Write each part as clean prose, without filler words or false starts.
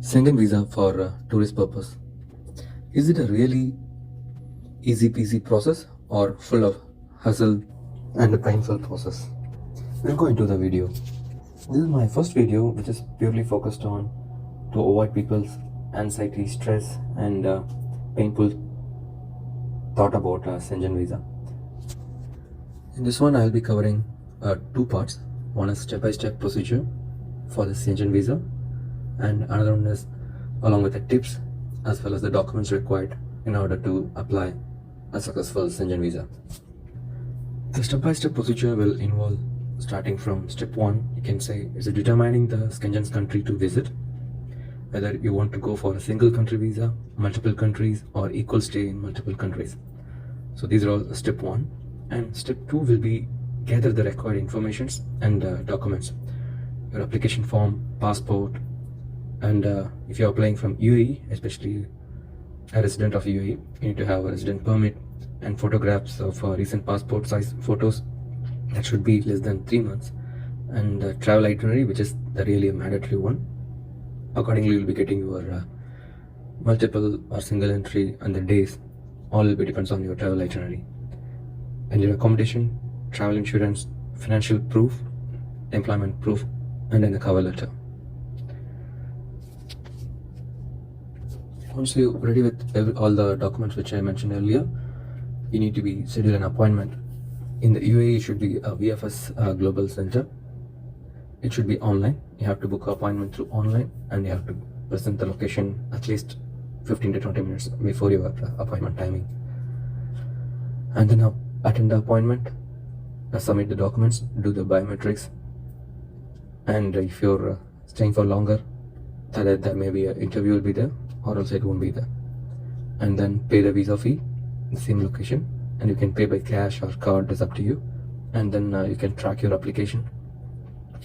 Schengen Visa for tourist purpose. Is it a really easy peasy process or full of hustle and a painful process? We'll go into the video. This is my first video which is purely focused on to avoid people's anxiety, stress and painful thought about Schengen Visa. In this one I'll be covering two parts. One is step-by-step procedure for the Schengen Visa and another one is along with the tips as well as the documents required in order to apply a successful Schengen Visa. The step-by-step procedure will involve starting from step 1, you can say, is determining the Schengen country to visit, whether you want to go for a single country visa, multiple countries or equal stay in multiple countries. So these are all step 1, and step 2 will be gather the required informations and documents, your application form, passport, and if you're applying from UAE, especially a resident of UAE, you need to have a resident permit and photographs of recent passport size photos that should be less than 3 months, and travel itinerary, which is the really mandatory one. Accordingly, you'll be getting your multiple or single entry and the days. All will be depends on your travel itinerary. And your accommodation, travel insurance, financial proof, employment proof, and then a cover letter. Once you're ready with all the documents which I mentioned earlier, you need to be schedule an appointment. In the UAE, it should be a VFS Global Center. It should be online. You have to book an appointment through online and you have to present the location at least 15 to 20 minutes before your appointment timing. And then attend the appointment, submit the documents, do the biometrics, and if you're staying for longer, there may be an interview will be there or else it won't be there. And then pay the visa fee in the same location, and you can pay by cash or card, it's up to you. And then you can track your application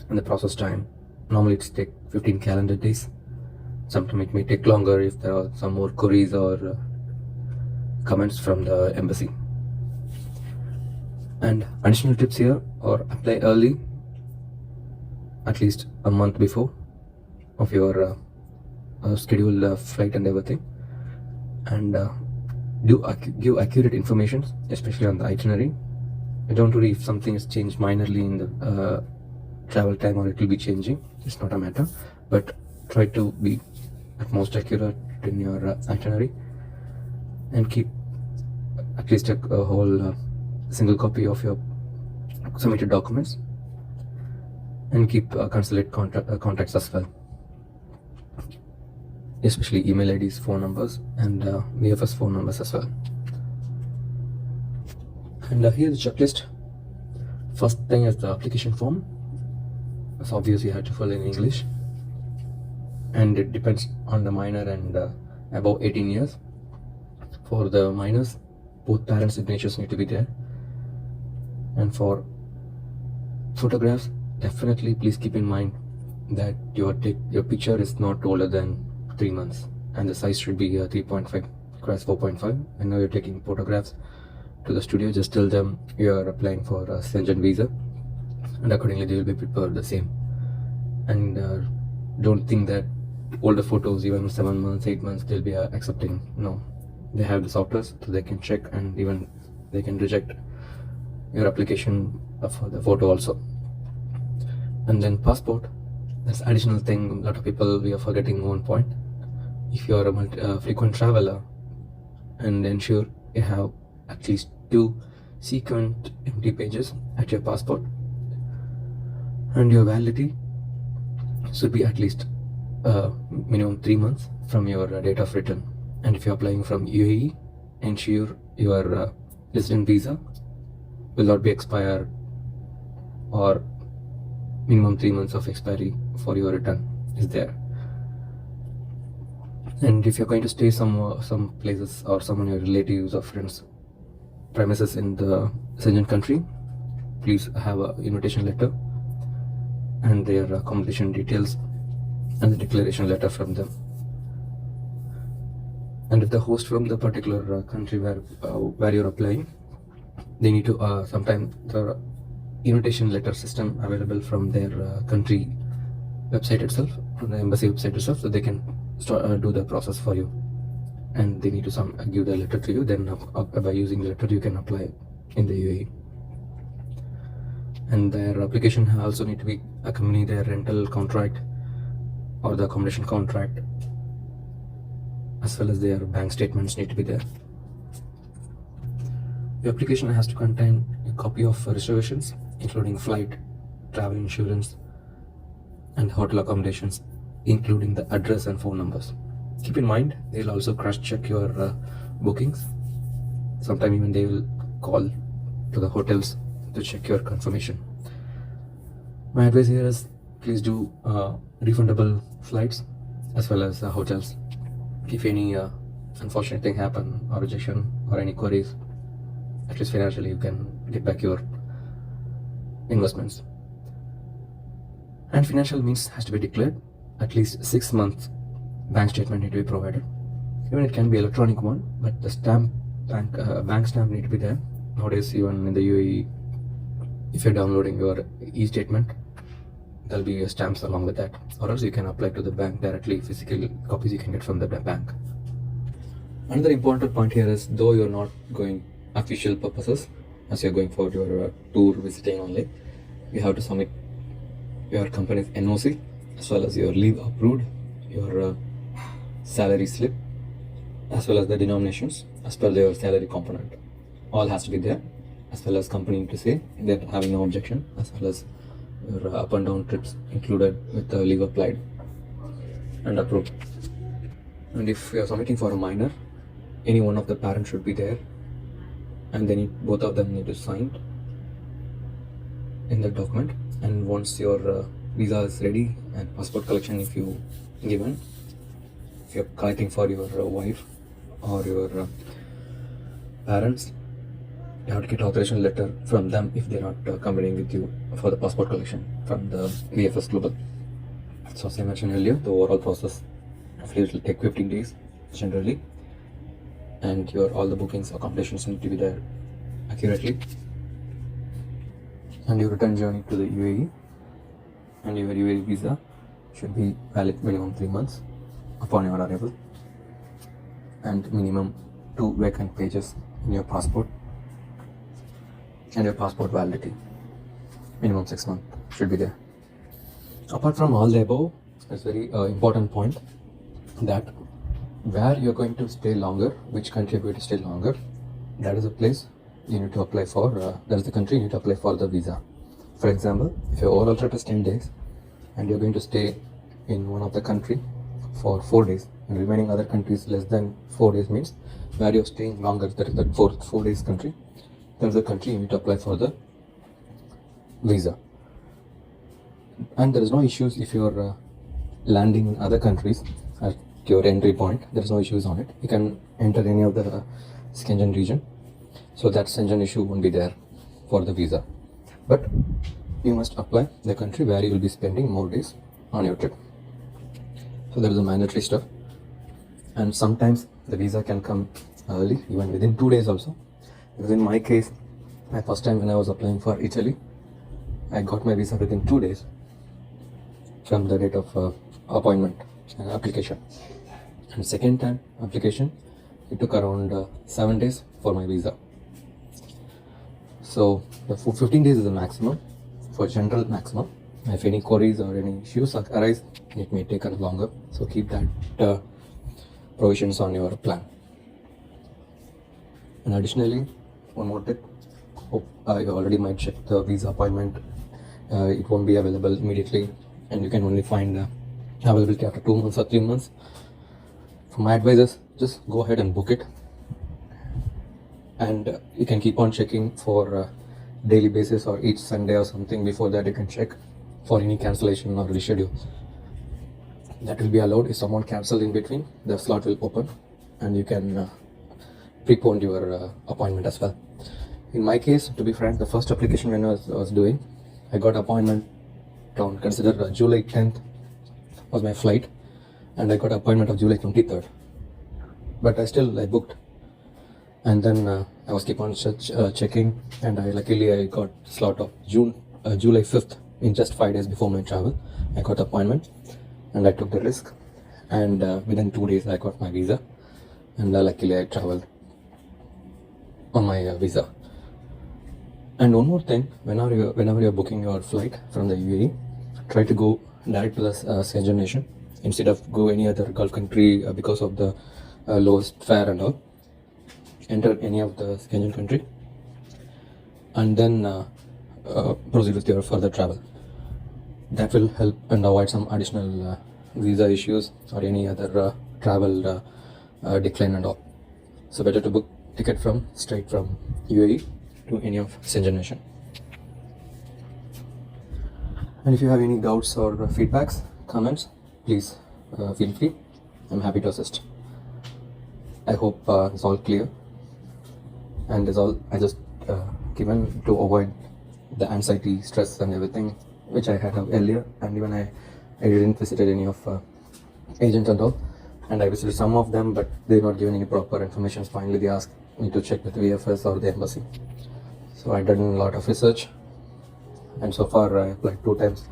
and the process time. Normally it's take 15 calendar days. Sometimes it may take longer if there are some more queries or comments from the embassy. And additional tips here are apply early, at least a month before of your scheduled flight and everything, and give accurate information, especially on the itinerary. Don't worry if something is changed minorly in the travel time or it will be changing, it's not a matter, but try to be at most accurate in your itinerary, and keep at least a whole single copy of your submitted documents, and keep consulate contacts as well, especially email IDs, phone numbers, and VFS phone numbers as well. And here's the checklist. First thing is the application form. It's obvious you have to fill in English, and it depends on the minor and above 18 years. For the minors, both parents' signatures need to be there. And for photographs, definitely please keep in mind that your picture is not older than 3 months, and the size should be 3.5 x 4.5. And now you're taking photographs to the studio, just tell them you're applying for a Schengen Visa, and accordingly they will be prepared the same. And don't think that older photos, even 7 months, 8 months, they'll be accepting. No, they have the softwares so they can check, and even they can reject your application for the photo also. And then passport, that's additional thing. A lot of people, we are forgetting one point. If you are a frequent traveler, and ensure you have at least 2 sequent empty pages at your passport, and your validity should be at least minimum 3 months from your date of return. And if you're applying from UAE, ensure your resident visa will not be expired, or minimum 3 months of expiry for your return is there. And if you're going to stay some places or some of your relatives or friends premises in the Schengen country, please have an invitation letter and their accommodation details and the declaration letter from them. And if the host from the particular country where you're applying, they need to sometimes the invitation letter system available from their country website itself, from the embassy website itself, so they can do the process for you, and they need to give the letter to you. Then by using the letter you can apply in the UAE. And their application also need to be accompany their rental contract or the accommodation contract, as well as their bank statements need to be there. The application has to contain a copy of reservations, including flight, travel insurance, and hotel accommodations, including the address and phone numbers. Keep in mind, they'll also cross-check your bookings. Sometime even they will call to the hotels to check your confirmation. My advice here is, please do refundable flights as well as hotels. If any unfortunate thing happen or rejection or any queries, at least financially you can get back your investments. And financial means has to be declared. At least 6 months bank statement need to be provided. Even it can be electronic one, but the bank stamp need to be there. Nowadays, even in the UAE, if you're downloading your e-statement, there'll be stamps along with that, or else you can apply to the bank directly. Physical copies you can get from the bank. Another important point here is, though you're not going official purposes, as you're going for your tour visiting only, you have to submit your company's NOC as well as your leave approved, your salary slip, as well as the denominations as per your salary component. All has to be there, as well as company to say they're having no objection, as well as your up and down trips included with the leave applied and approved. And if you're submitting for a minor, any one of the parents should be there, and both of them need to sign in the document. And once your visa is ready and passport collection, if you're collecting for your wife or your parents, you have to get authorization letter from them if they're not accompanying with you for the passport collection from the VFS Global. So as I mentioned earlier, the overall process will take 15 days generally, and all the bookings, accommodations need to be there accurately, and your return journey to the UAE and your UAE visa should be valid minimum 3 months upon your arrival, and minimum 2 vacant pages in your passport, and your passport validity minimum 6 months should be there. Apart from all the above, it's very important point that where you're going to stay longer, which country you're going to stay longer, that is the place you need to apply for, that is the country you need to apply for the visa. For example, if your overall trip is 10 days and you're going to stay in one of the country for 4 days, and remaining other countries less than 4 days, means where you're staying longer, that is the 4 days country, that is the country you need to apply for the visa. And there is no issues if you're landing in other countries at your entry point. There is no issues on it. You can enter any of the Schengen region, so that Schengen issue won't be there for the visa. But you must apply the country where you will be spending more days on your trip. So there is a mandatory stuff, and sometimes the visa can come early, even within 2 days also. Because in my case, my first time when I was applying for Italy, I got my visa within 2 days from the date of appointment and application. And second time application, it took around 7 days for my visa. So the 15 days is the maximum, for general maximum. If any queries or any issues arise, it may take longer. So keep that provisions on your plan. And additionally, one more tip. You already might check the visa appointment. It won't be available immediately, and you can only find availability after 2 months or 3 months. For my advisors, just go ahead and book it, and you can keep on checking for daily basis or each Sunday or something. Before that, you can check for any cancellation or reschedule. That will be allowed. If someone cancels in between, the slot will open and you can prepone your appointment as well. In my case, to be frank, the first application when I was doing, I got appointment on consider July 10th was my flight, and I got appointment of July 23rd. But I booked, and then I was keep on checking, and luckily I got slot of July 5th, in just 5 days before my travel. I got appointment, and I took the risk, and within 2 days I got my visa, and luckily I traveled on my visa. And one more thing, whenever you're booking your flight from the UAE, try to go direct to the Schengen nation instead of go any other Gulf country because of the lowest fare and all. Enter any of the Schengen country and then proceed with your further travel. That will help and avoid some additional visa issues or any other travel decline and all. So better to book ticket straight from UAE to any of Schengen nation. And if you have any doubts or feedbacks, comments, please feel free. I'm happy to assist. I hope it's all clear, and it's all I just given to avoid the anxiety, stress, and everything which I had earlier. And even I didn't visit any of agents and all, and I visited some of them, but they not given any proper information. Finally, they asked me to check with the VFS or the embassy. So I did a lot of research, and so far I applied 2 times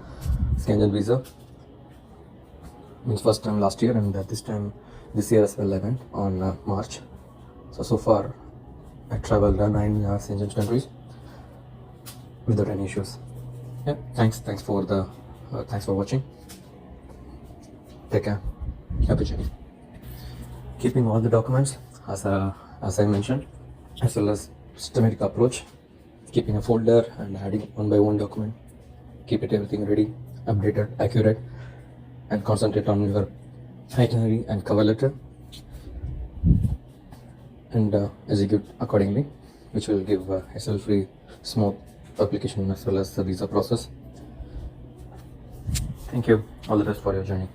Schengen Visa. Means first time last year, and this year as well I went on March. So far I traveled 9 Schengen countries without any issues. Yeah, thanks for watching. Take care. Happy journey. Keeping all the documents as I mentioned, as well as systematic approach, keeping a folder and adding one by one document. Keep everything ready, updated, accurate, and concentrate on your itinerary and cover letter, and execute accordingly, which will give a hassle-free, smooth application as well as the visa process. Thank you. All the best for your journey.